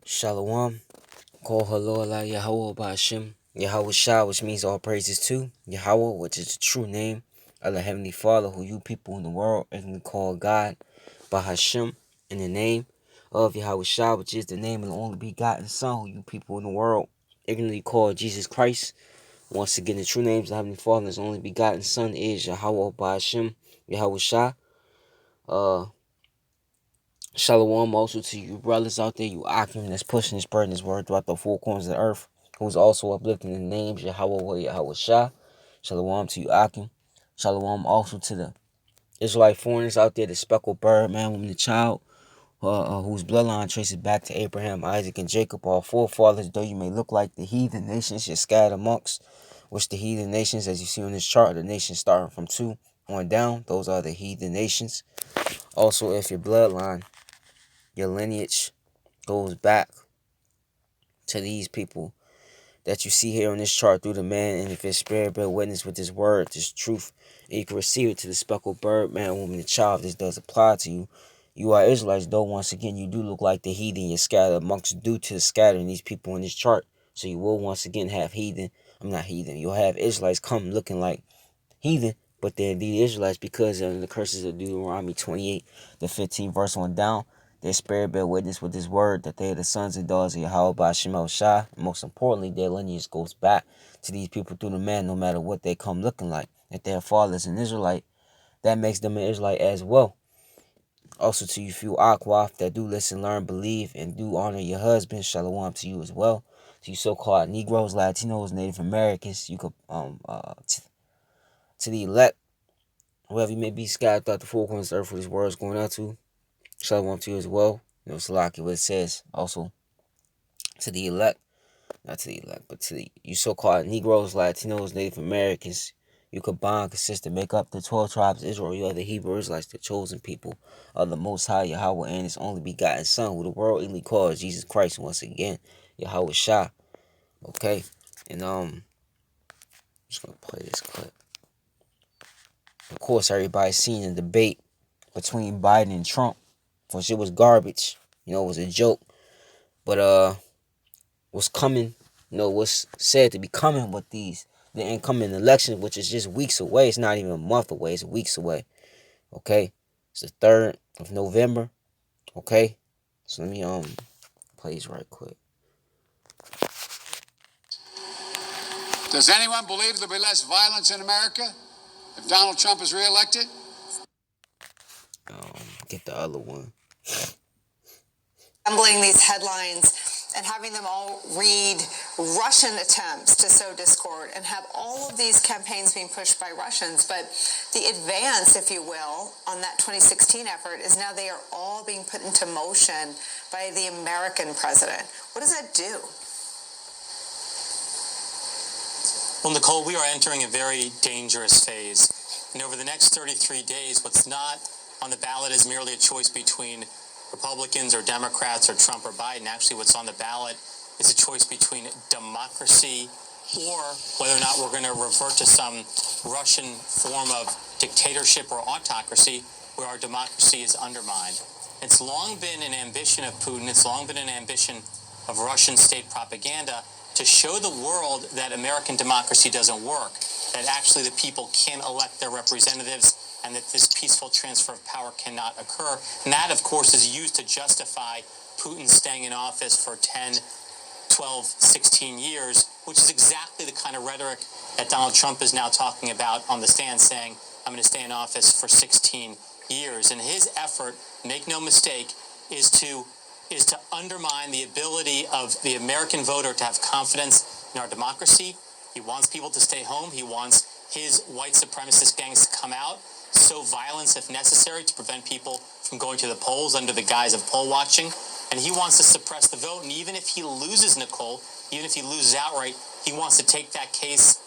Shalom. Call Halal Yahweh Ba'Shem. Yahweh Shah, which means all praises to. Yahweh, which is the true name of the Heavenly Father, who you people in the world can call God. Bahashem, in the name of Yahweh Shah, which is the name of the only begotten Son, who you people in the world ignorantly call Jesus Christ. Once again, the true names of the Heavenly Father and His only begotten Son is Yahweh Ba'Shem, Yahweh Shah. Shalom also to you brothers out there, you Akim that's pushing this burden, this word throughout the four corners of the earth, who's also uplifting the names Yahweh Yahweh Shah. Shalom to you Akim. Shalom also to the Israelite foreigners out there, the speckled bird, man, woman, the child, whose bloodline traces back to Abraham, Isaac, and Jacob, our forefathers, though you may look like the heathen nations you're scattered amongst, which the heathen nations, as you see on this chart, the nations starting from 2 on down, those are the heathen nations. Also, if your bloodline, your lineage goes back to these people that you see here on this chart through the man, and if his spirit bear witness with this word, this truth, and you can receive it to the speckled bird, man, woman, and child, if this does apply to you. You are Israelites, though once again you do look like the heathen you're scattered amongst due to the scattering these people in this chart. So you will once again have heathen. I'm not heathen. You'll have Israelites come looking like heathen, but they're indeed Israelites because of the curses of Deuteronomy 28, the 15th verse on down. Their spirit bear witness with this word that they are the sons and daughters of Yahweh by Shemel Shah. And most importantly, their lineage goes back to these people through the man, no matter what they come looking like. If their father is an Israelite, that makes them an Israelite as well. Also to you few Akwaf that do listen, learn, believe, and do honor your husband. Shalom to you as well. To you so-called Negroes, Latinos, Native Americans, you could to the elect, whoever you may be scattered throughout the four corners of the earth where this word is going out to. Shalom to you as well. You know, Salaki, what it says also to the elect, not to the elect, but to the you so-called Negroes, Latinos, Native Americans. You combine, consist to make up the 12 tribes of Israel. You are the Hebrew Israelites, the chosen people of the Most High Yahweh and His only begotten Son, who the world elite calls Jesus Christ. Once again, Yahweh Shah. Okay, and I'm just gonna play this clip. Of course, everybody's seen the debate between Biden and Trump. For shit was garbage. You know, it was a joke. But what's coming, what's said to be coming with the incoming election, which is just weeks away. It's not even a month away, it's weeks away. Okay? It's the 3rd of November. Okay? So let me play this right quick. Does anyone believe there'll be less violence in America if Donald Trump is reelected? Get the other one. Assembling these headlines and having them all read Russian attempts to sow discord and have all of these campaigns being pushed by Russians. But the advance, if you will, on that 2016 effort is now they are all being put into motion by the American president. What does that do? Well, Nicole, we are entering a very dangerous phase. And over the next 33 days, what's not on the ballot is merely a choice between Republicans or Democrats or Trump or Biden. Actually, what's on the ballot is a choice between democracy or whether or not we're going to revert to some Russian form of dictatorship or autocracy where our democracy is undermined. It's long been an ambition of Putin. It's long been an ambition of Russian state propaganda to show the world that American democracy doesn't work, that actually the people can elect their representatives and that this peaceful transfer of power cannot occur. And that, of course, is used to justify Putin staying in office for 10, 12, 16 years, which is exactly the kind of rhetoric that Donald Trump is now talking about on the stand, saying, I'm going to stay in office for 16 years. And his effort, make no mistake, is to undermine the ability of the American voter to have confidence in our democracy. He wants people to stay home. He wants his white supremacist gangs to come out, sow violence if necessary to prevent people from going to the polls under the guise of poll watching. And he wants to suppress the vote. And even if he loses, Nicole, even if he loses outright, he wants to take that case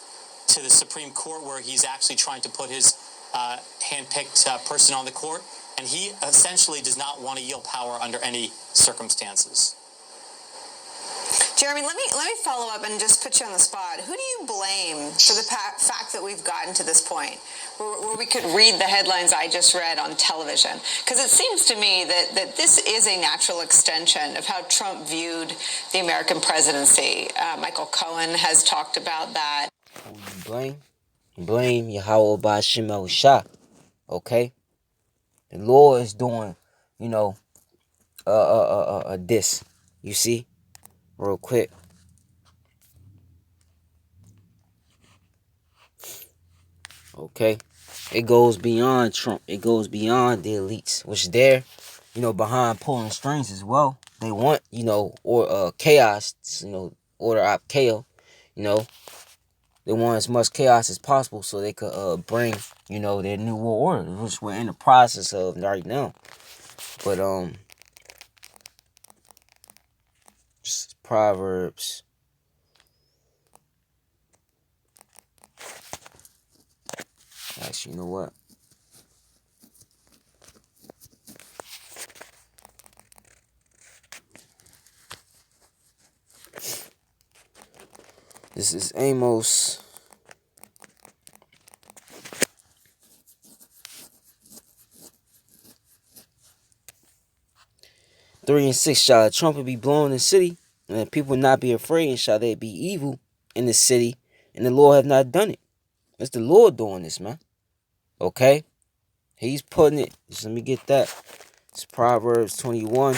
to the Supreme Court where he's actually trying to put his hand-picked person on the court. And he essentially does not want to yield power under any circumstances. Jeremy, let me follow up and just put you on the spot. Who do you blame for the fact that we've gotten to this point where we could read the headlines I just read on television? Because it seems to me that this is a natural extension of how Trump viewed the American presidency. Michael Cohen has talked about that. Blame Yahweh Ba'Shem Shah. Okay? The Lord is doing, this. You see? Real quick. Okay? It goes beyond Trump. It goes beyond the elites, which they're, behind pulling strings as well. They want, or chaos, order out chaos, They want as much chaos as possible so they could bring, their new world order, which we're in the process of right now. But Proverbs. Actually, you know what? This is Amos. Three and 6. Shall a trumpet be blown in the city, and the people not be afraid, and shall there be evil in the city, and the Lord have not done it? It's the Lord doing this, man. Okay? He's putting it. Just let me get that. It's Proverbs 21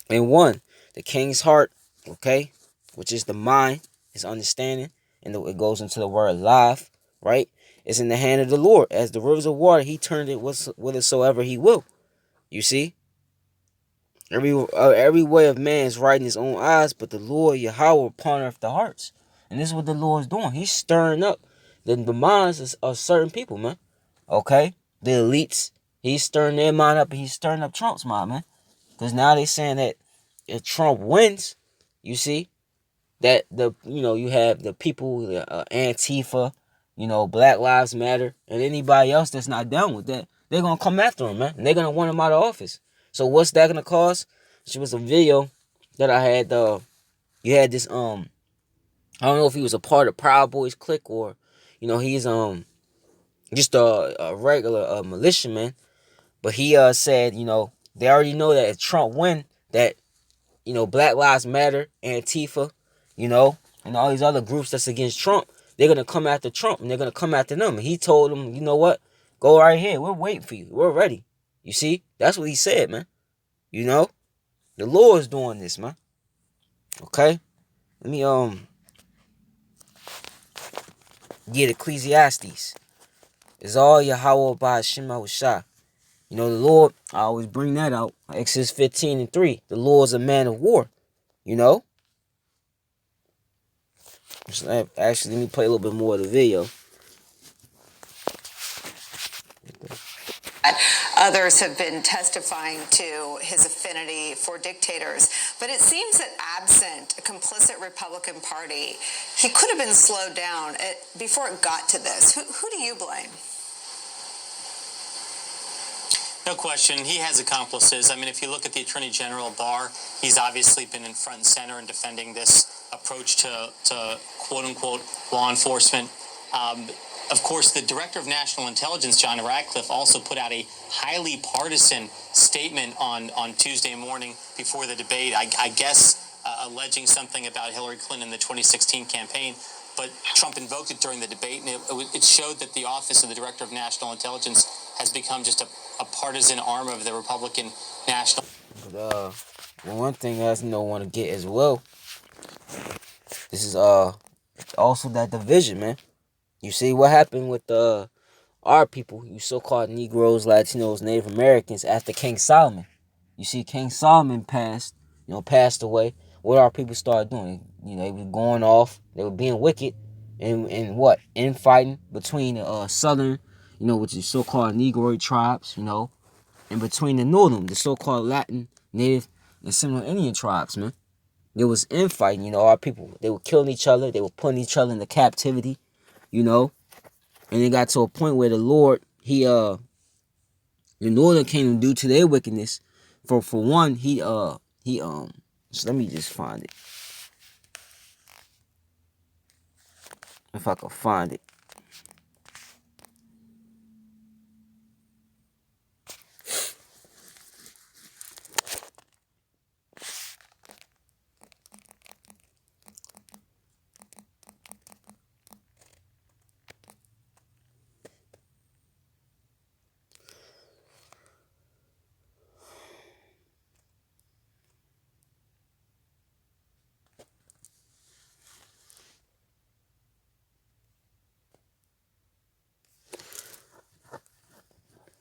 and 1. The king's heart, okay, which is the mind, his understanding, and it goes into the word life, right? It's in the hand of the Lord. As the rivers of water, he turned it whithersoever he will. You see? Every way of man is right in his own eyes, but the Lord Yahweh pondereth the hearts. And this is what the Lord is doing. He's stirring up the minds of certain people, man. Okay? The elites. He's stirring their mind up, and he's stirring up Trump's mind, man. Because now they're saying that if Trump wins, you see, that you have the people, Antifa, Black Lives Matter, and anybody else that's not down with that, they're going to come after him, man. And they're going to want him out of office. So what's that going to cause? It was a video that I had, you had this, I don't know if he was a part of Proud Boys clique or, he's, just a regular militiaman. But he, said, they already know that if Trump win, that, Black Lives Matter, Antifa, and all these other groups that's against Trump, they're going to come after Trump, and they're going to come after them. And he told them, you know what? Go right here. We're waiting for you. We're ready. You see? That's what he said, man. The Lord's doing this, man. Okay? Let me, get Ecclesiastes. It's all Yahweh by Shema Shah. The Lord, I always bring that out. Exodus 15 and 3. The Lord's a man of war. Actually, let me play a little bit more of the video. Others have been testifying to his affinity for dictators. But it seems that absent a complicit Republican Party, he could have been slowed down before it got to this. Who do you blame? No question. He has accomplices. I mean, if you look at the Attorney General Barr, he's obviously been in front and center in defending this approach to quote-unquote law enforcement. Of course, the Director of National Intelligence, John Ratcliffe, also put out a highly partisan statement on Tuesday morning before the debate, I guess alleging something about Hillary Clinton in the 2016 campaign. But Trump invoked it during the debate, and it showed that the office of the Director of National Intelligence has become just a partisan arm of the Republican National. But one thing I want to get as well, this is also that division, man. You see what happened with our people, you so-called Negroes, Latinos, Native Americans after King Solomon. You see, King Solomon passed away. What our people started doing? They were going off. They were being wicked, and what? Infighting between the southern, which is so-called Negroid tribes, and between the northern, the so-called Latin, Native, and Seminole Indian tribes, man. There was infighting. Our people, they were killing each other. They were putting each other into captivity. And it got to a point where the Lord, the northern kingdom, due to their wickedness, for one, he So let me just find it. If I can find it.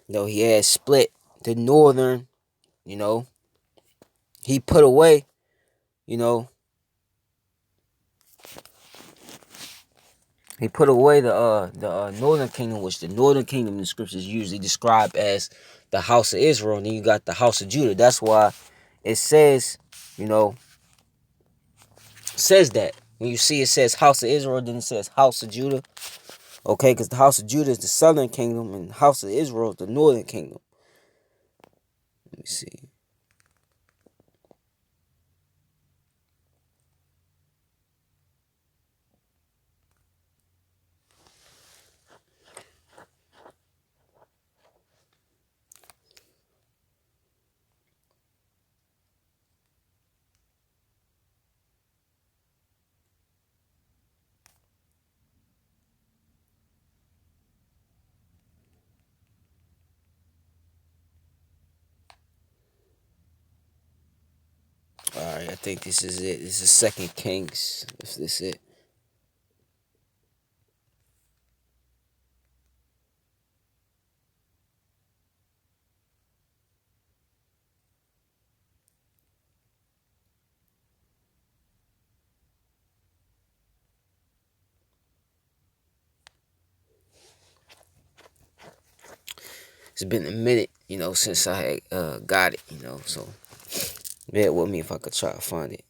He had split the northern, he put away, he put away the northern kingdom, which the northern kingdom in the scriptures usually describe as the house of Israel, and then you got the house of Judah. That's why it says, says that. When you see it says house of Israel, then it says house of Judah. Okay, because the house of Judah is the southern kingdom, and the house of Israel is the northern kingdom. Let me see. Alright, I think this is it. This is 2 Kings. If this is it. It's been a minute, since I got it, so bear with me if I could try to find it.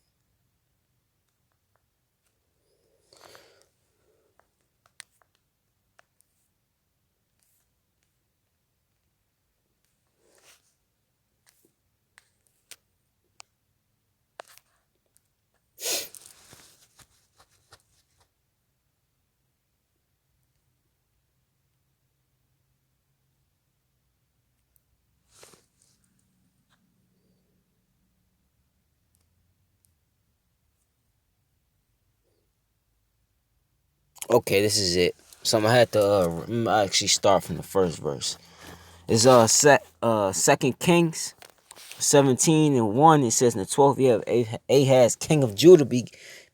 Okay, this is it. So I'm gonna have to actually start from the first verse. It's 2 Kings 17:1. It says, in the 12th year of Ahaz, king of Judah,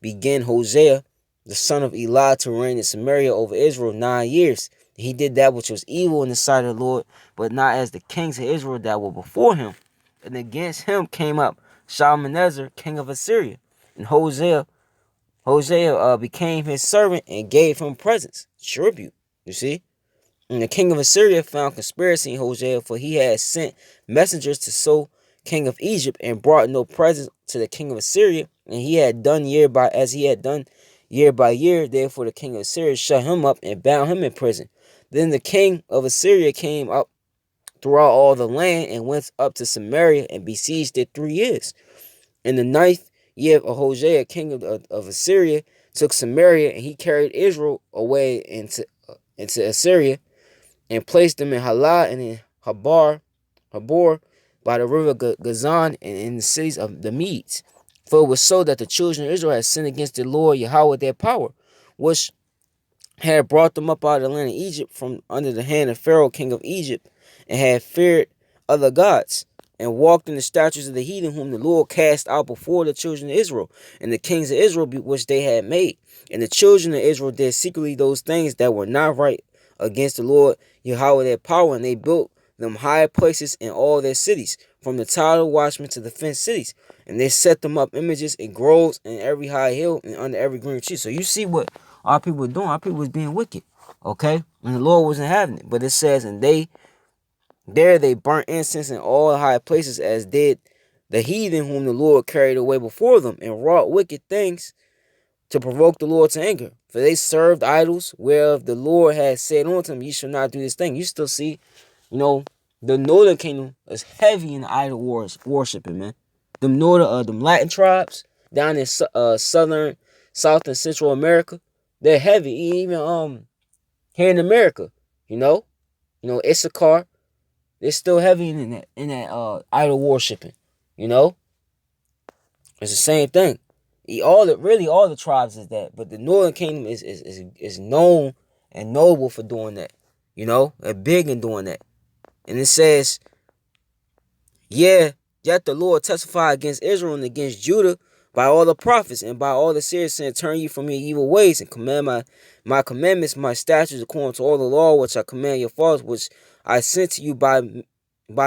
began Hosea, the son of Elah, to reign in Samaria over Israel 9 years. He did that which was evil in the sight of the Lord, but not as the kings of Israel that were before him. And against him came up Shalmaneser, king of Assyria. And Hosea became his servant and gave him presents, tribute. You see? And the king of Assyria found conspiracy in Hosea, for he had sent messengers to So, king of Egypt, and brought no presents to the king of Assyria, and he had done year by year. Therefore the king of Assyria shut him up and bound him in prison. Then the king of Assyria came up throughout all the land and went up to Samaria and besieged it 3 years. In the 9th year of Hosea, king of Assyria, took Samaria, and he carried Israel away into Assyria, and placed them in Halah and in Habor by the river Gazan, and in the cities of the Medes. For it was so that the children of Israel had sinned against the Lord Yahweh their power, which had brought them up out of the land of Egypt from under the hand of Pharaoh king of Egypt, and had feared other gods, and walked in the statutes of the heathen whom the Lord cast out before the children of Israel, and the kings of Israel which they had made. And the children of Israel did secretly those things that were not right against the Lord Yahweh their power, and they built them high places in all their cities, from the tower of watchmen to the fenced cities. And they set them up images in groves in every high hill and under every green tree. So you see what our people were doing. Our people was being wicked. Okay? And the Lord wasn't having it. But it says, and they burnt incense in all high places, as did the heathen whom the Lord carried away before them, and wrought wicked things to provoke the Lord to anger. For they served idols, whereof the Lord had said unto them, ye shall not do this thing. You still see, the northern kingdom is heavy in idol worshiping, man. them Latin tribes down in southern, South and Central America. They're heavy. Even here in America, Issachar, they're still heavy in that idol worshiping. You know, it's the same thing. All the tribes is that, but the Northern Kingdom is known and noble for doing that. They're big in doing that. And it says, yeah, yet the Lord testified against Israel and against Judah by all the prophets and by all the seers, saying, turn you from your evil ways and command my commandments, my statutes, according to all the law which I command your fathers, which I sent to you by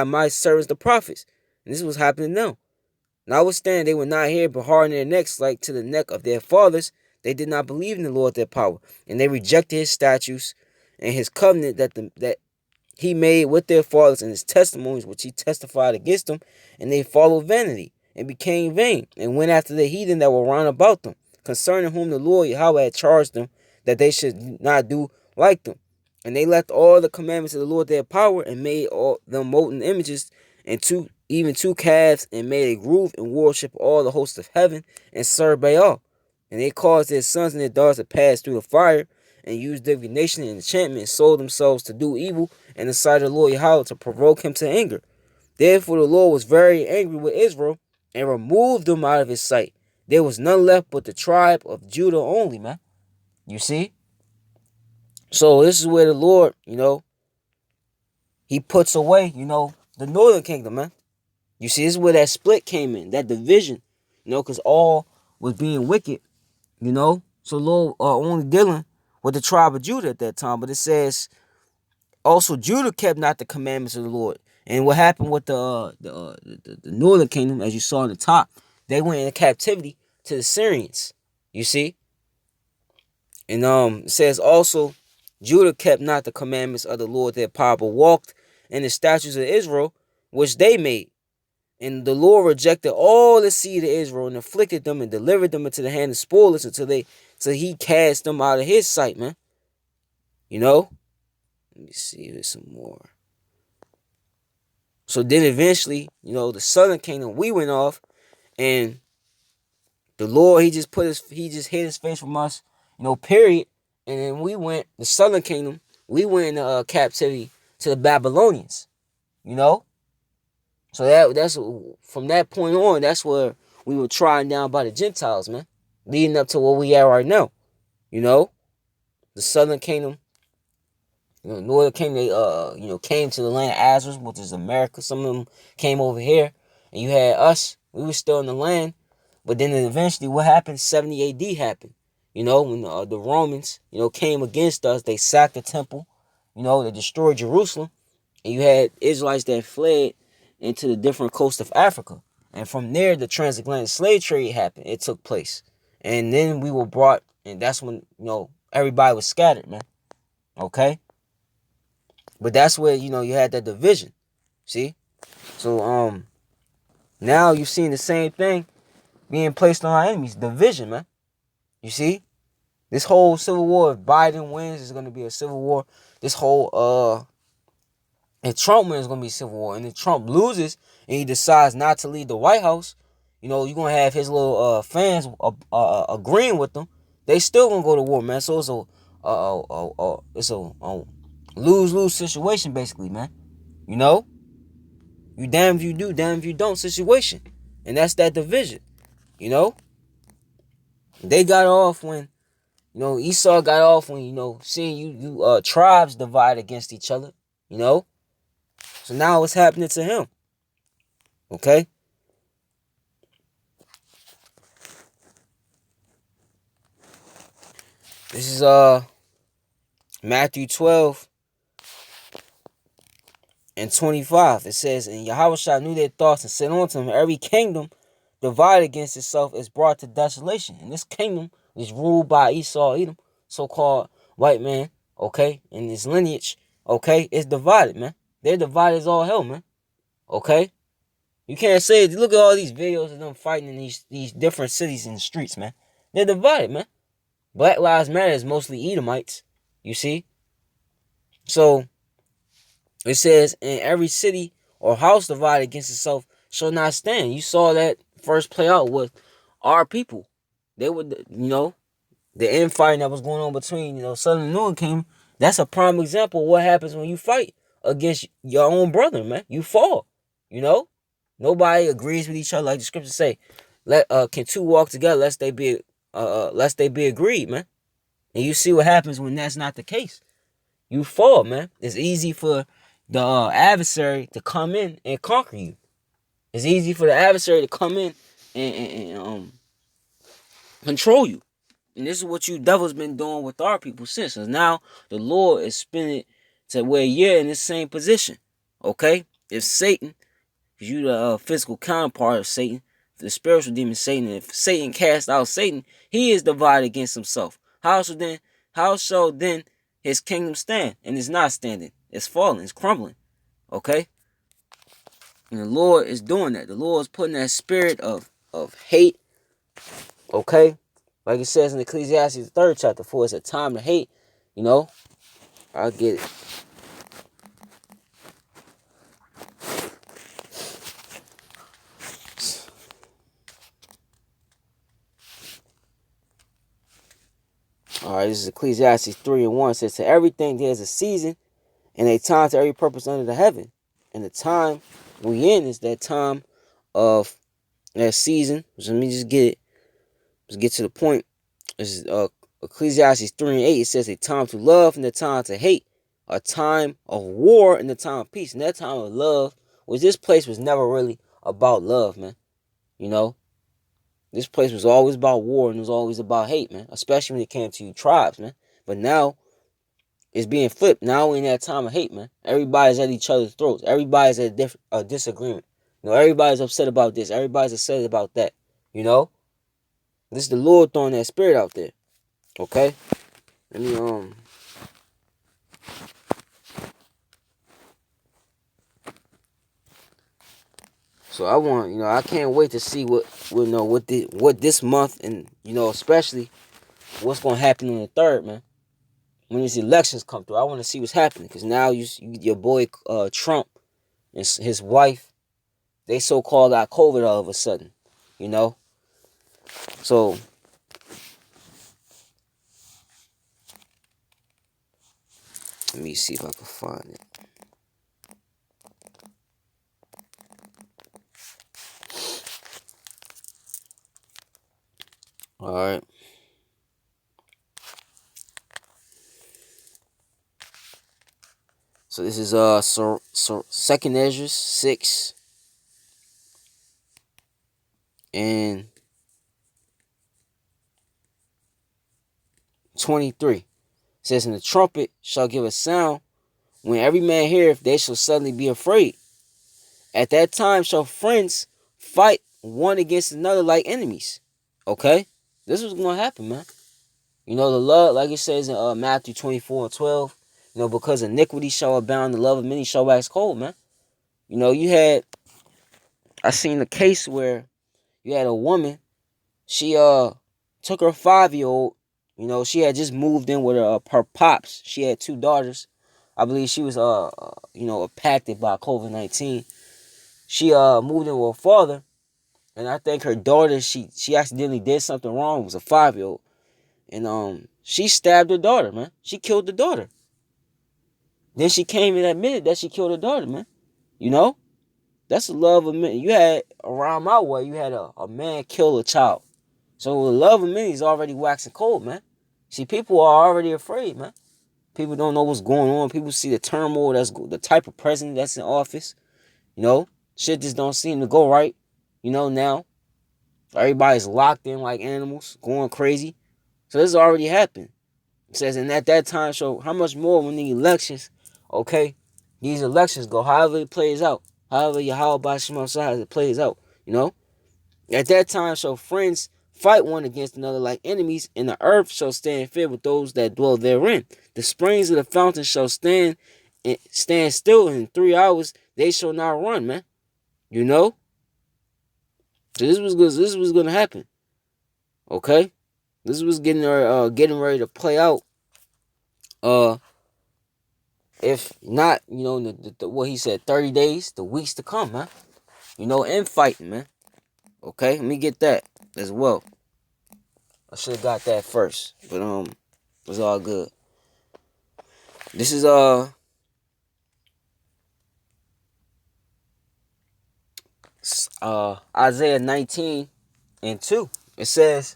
my servants the prophets. And this was happening now. Notwithstanding, they would not hear, but hardened their necks like to the neck of their fathers. They did not believe in the Lord their power, and they rejected his statutes and his covenant that he made with their fathers, and his testimonies which he testified against them. And they followed vanity and became vain, and went after the heathen that were round about them, concerning whom the Lord Yahweh had charged them that they should not do like them. And they left all the commandments of the Lord their power, and made all them molten images, and even two calves, and made a grove, and worship all the hosts of heaven, and served Baal. And they caused their sons and their daughters to pass through the fire, and used divination and enchantment, and sold themselves to do evil in the sight of the Lord Yahweh, to provoke him to anger. Therefore the Lord was very angry with Israel, and removed them out of his sight. There was none left but the tribe of Judah only, man. You see? So this is where the Lord, he puts away, the northern kingdom, man. You see, this is where that split came in, that division, because all was being wicked, So the Lord only dealing with the tribe of Judah at that time. But it says, also Judah kept not the commandments of the Lord. And what happened with the northern kingdom, as you saw in the top, they went into captivity to the Syrians. You see? And it says also, Judah kept not the commandments of the Lord their power, but walked in the statutes of Israel, which they made. And the Lord rejected all the seed of Israel, and afflicted them, and delivered them into the hand of spoilers, until he cast them out of his sight, man. Let me see, there's some more. So then eventually, the southern kingdom, we went off, and the Lord, he just hid his face from us, period. And then the southern kingdom, we went into captivity to the Babylonians, So that's from that point on, that's where we were trodden down by the Gentiles, man. Leading up to where we are right now. The southern kingdom, northern kingdom, they came to the land of Azores, which is America. Some of them came over here. And you had us, we were still in the land. But then eventually what happened? 70 AD happened. When the Romans, came against us, they sacked the temple. They destroyed Jerusalem. And you had Israelites that fled into the different coasts of Africa. And from there, the transatlantic slave trade happened. It took place. And then we were brought, and that's when, everybody was scattered, man. Okay? But that's where, you had that division. See? So, now you've seen the same thing being placed on our enemies. Division, man. You see? This whole civil war, if Biden wins, is going to be a civil war. This whole, if Trump wins, it's going to be a civil war. And if Trump loses and he decides not to leave the White House, you're going to have his little fans agreeing with them. They still going to go to war, man. So it's a lose-lose situation, basically, man. You damn if you do, damn if you don't situation. And that's that division, They got off when, Esau got off when, seeing you tribes divide against each other, So now what's happening to him? Okay? This is Matthew 12 and 25. It says, and Yahushua knew their thoughts, and said unto them, every kingdom divided against itself is brought to desolation. And this kingdom is ruled by Esau, Edom, so-called white man, okay, and his lineage, okay, it's divided, man. They're divided as all hell, man. Okay? You can't say it. Look at all these videos of them fighting in these different cities in the streets, man. They're divided, man. Black Lives Matter is mostly Edomites, you see? So, it says, in every city or house divided against itself shall not stand. You saw that first play out was our people. They were, the infighting that was going on between, Southern and Northern Kingdom. That's a prime example of what happens when you fight against your own brother, man. You fall, you know. Nobody agrees with each other, like the scriptures say. Can two walk together lest they be agreed, man. And you see what happens when that's not the case. You fall, man. It's easy for the adversary to come in and conquer you. It's easy for the adversary to come in and control you. And this is what you devils been doing with our people since. And now the Lord is spinning to where you're in the same position. Okay? If Satan, because you the physical counterpart of Satan, the spiritual demon Satan, if Satan cast out Satan, he is divided against himself. How shall then his kingdom stand? And it's not standing. It's falling. It's crumbling. Okay? And the Lord is doing that. The Lord is putting that spirit of hate. Okay? Like it says in Ecclesiastes, the 3rd chapter, for it's a time to hate. I get it. Alright, this is Ecclesiastes 3:1. It says, to everything there's a season and a time to every purpose under the heaven. And the time we in is that time of that season. So let me just get it. Let's get to the point. This is Ecclesiastes 3:8. It says a time to love and a time to hate, a time of war and a time of peace. And that time of love, which this place was never really about love, man. This place was always about war and it was always about hate, man. Especially when it came to tribes, man. But now it's being flipped. Now we're in that time of hate, man. Everybody's at each other's throats. Everybody's at a disagreement. Everybody's upset about this. Everybody's upset about that. This is the Lord throwing that spirit out there. Okay? Let me So I can't wait to see what this month and especially what's gonna happen on the 3rd, man. When these elections come through, I want to see what's happening because now your boy Trump and his wife, they so-called got COVID all of a sudden, So let me see if I can find it. All right. So this is 2nd Ezra 6 and 23. It says, and the trumpet shall give a sound. When every man heareth, they shall suddenly be afraid. At that time shall friends fight one against another like enemies. Okay? This was going to happen, man. The love, like it says in Matthew 24:12, because iniquity shall abound, the love of many shall wax cold, man. I seen a case where you had a woman, she took her 5-year-old, she had just moved in with her pops. She had 2 daughters. I believe she was impacted by COVID-19. She moved in with her father, and I think her daughter, she accidentally did something wrong. It was a 5-year-old. And she stabbed her daughter, man. She killed the daughter. Then she came and admitted that she killed her daughter, man. That's the love of men. You had, around my way, you had a man kill a child. So the love of men is already waxing cold, man. See, people are already afraid, man. People don't know what's going on. People see the turmoil, the type of president that's in office. Shit just don't seem to go right. Now. Everybody's locked in like animals, going crazy. So this already happened. It says, and at that time, so how much more when the elections, okay, these elections go, however it plays out, however Yahweh Shema as it plays out, At that time shall friends fight one against another like enemies, and the earth shall stand filled with those that dwell therein. The springs of the fountain shall stand still, in 3 hours they shall not run, man. So this was gonna happen. Okay? This was getting ready to play out. If not, what he said, 30 days, the weeks to come, man. And fighting, man. Okay, let me get that as well. I should have got that first, but it was all good. This is Isaiah 19:2. It says,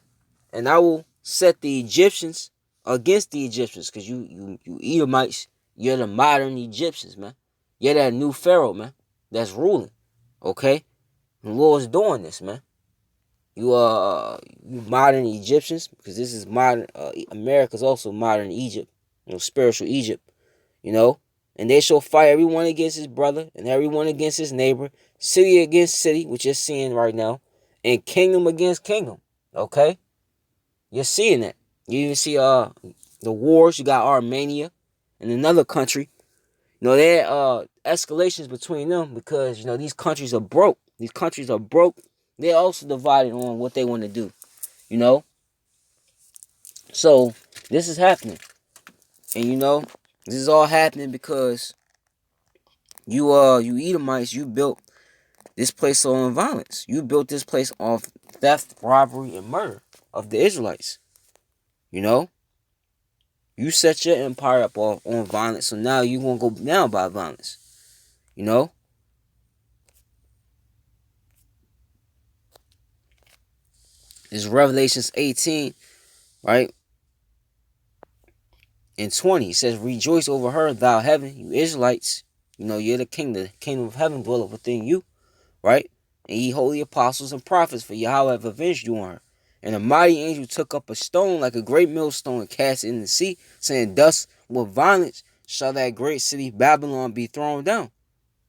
"And I will set the Egyptians against the Egyptians," because you Edomites, you're the modern Egyptians, man. You're that new Pharaoh, man, that's ruling. Okay, the Lord's doing this, man. You modern Egyptians, because this is modern. America's also modern Egypt, spiritual Egypt. You know, and they shall fight everyone against his brother and everyone against his neighbor, city against city, which you're seeing right now, and kingdom against kingdom. Okay, you're seeing that. You even see the wars. You got Armenia and another country. There escalations between them because these countries are broke. These countries are broke. They're also divided on what they want to do. You know, so this is happening, and this is all happening because you Edomites, you built this place on violence. You built this place off theft, robbery, and murder of the Israelites. You know, you set your empire up on violence, so now you gonna go down by violence. You know, this is Revelations 18, right? And 20, it says, "Rejoice over her, thou heaven, you Israelites. You're the kingdom. The kingdom of heaven dwelleth within you, right? And ye holy apostles and prophets, for Yahweh have avenged you on her. And a mighty angel took up a stone like a great millstone and cast it in the sea, saying, Thus with violence shall that great city Babylon be thrown down,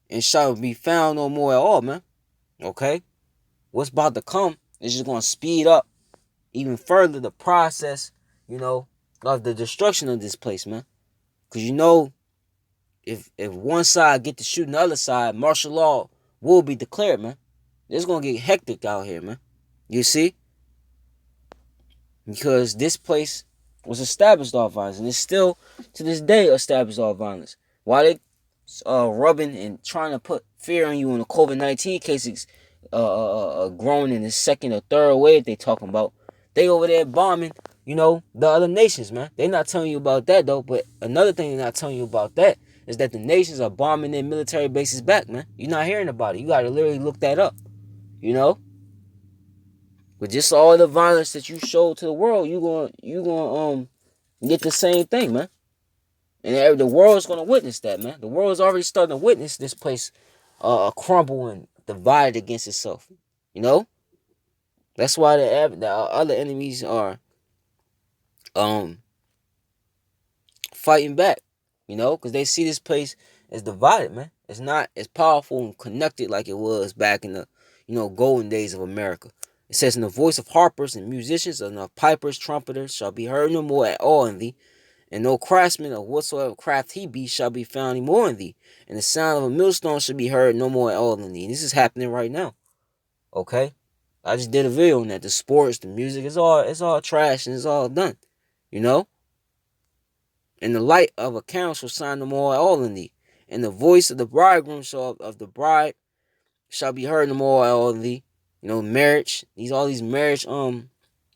and shall be found no more at all," man. Okay? What's about to come is just going to speed up even further the process, of the destruction of this place, man. Because if one side get to shooting the other side, martial law will be declared, man. It's going to get hectic out here, man. You see? Because this place was established off violence, and it's still, to this day, established off violence. While they rubbing and trying to put fear on you in the COVID-19 cases growing in the second or third wave they talking about, they over there bombing, the other nations, man. They not telling you about that, though. But another thing they're not telling you about that is that the nations are bombing their military bases back, man. You're not hearing about it. You got to literally look that up, But just all the violence that you showed to the world, you gonna get the same thing, man. And the world's gonna witness that, man. The world's already starting to witness this place crumble and divide against itself. That's why the other enemies are fighting back, because they see this place as divided, man. It's not as powerful and connected like it was back in the golden days of America. It says, "In the voice of harpers and musicians and of pipers, trumpeters shall be heard no more at all in thee, and no craftsman of whatsoever craft he be shall be found any more in thee, and the sound of a millstone shall be heard no more at all in thee." And this is happening right now. Okay? I just did a video on that. The sports, the music, it's all trash and it's all done. And the light of a candle shall shine no more at all in thee, and the voice of the bridegroom of the bride shall be heard no more at all in thee. Marriage, all these marriage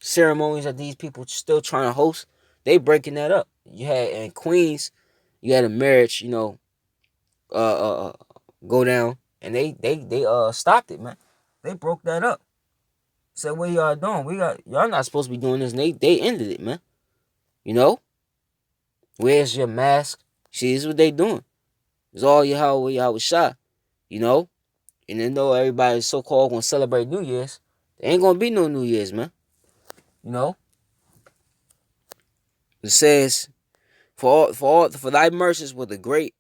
ceremonies that these people still trying to host, they breaking that up. You had in Queens, you had a marriage, go down, and they stopped it, man. They broke that up. Said, "What y'all doing? Y'all not supposed to be doing this." And they ended it, man. Where's your mask? See, this is what they doing. It's all Yahweh Shah, And then though everybody's so-called gonna celebrate New Year's, there ain't gonna be no New Year's, man. It says, for thy merchants were the great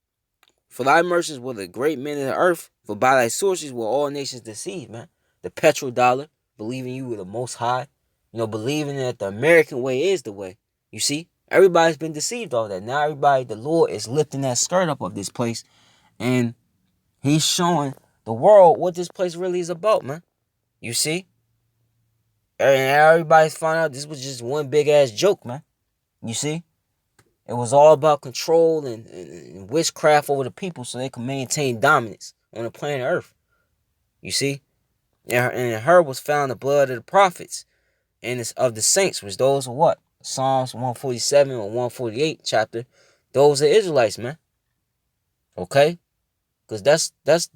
men of the earth, for by thy sorceries were all nations deceived, man. The petrodollar, believing you were the most high, believing that the American way is the way. You see? Everybody's been deceived all that. Now the Lord is lifting that skirt up of this place, and he's showing the world what this place really is about, man. You see? And everybody's finding out this was just one big ass joke, man. You see? It was all about control and witchcraft over the people so they can maintain dominance on the planet Earth. You see? And in her was found the blood of the prophets and it's of the saints, which those are what? Psalms 147 or 148 chapter. Those are Israelites, man. Okay? Because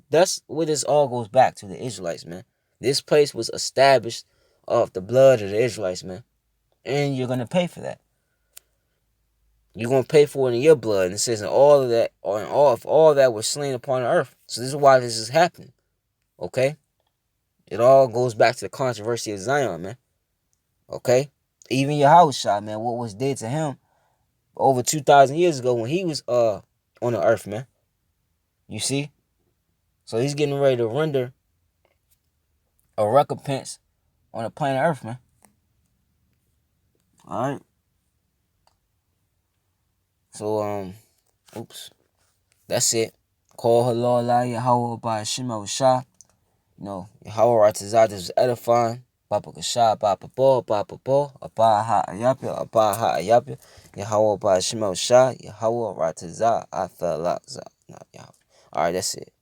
that's where this all goes back to, the Israelites, man. This place was established off the blood of the Israelites, man. And you're going to pay for that. You're going to pay for it in your blood. And it says, and all of that, or all that was slain upon the earth. So this is why this is happening. Okay? It all goes back to the controversy of Zion, man. Okay? Even Yahushua, man, what was did to him over 2,000 years ago when he was on the earth, man. You see? So he's getting ready to render a recompense on the planet Earth, man. Alright. So, oops. That's it. Call her Lord Allah Yahweh by Shema Shah. You know, Yahweh Ratazad is edifying. Papa Kasha, Papa Bo, Papa Bo, Abba Ha Ayapia, Abba Ha Ayapia, Yahweh by Shema Shah, Yahweh Ratazad, I fell out. Alright, that's it.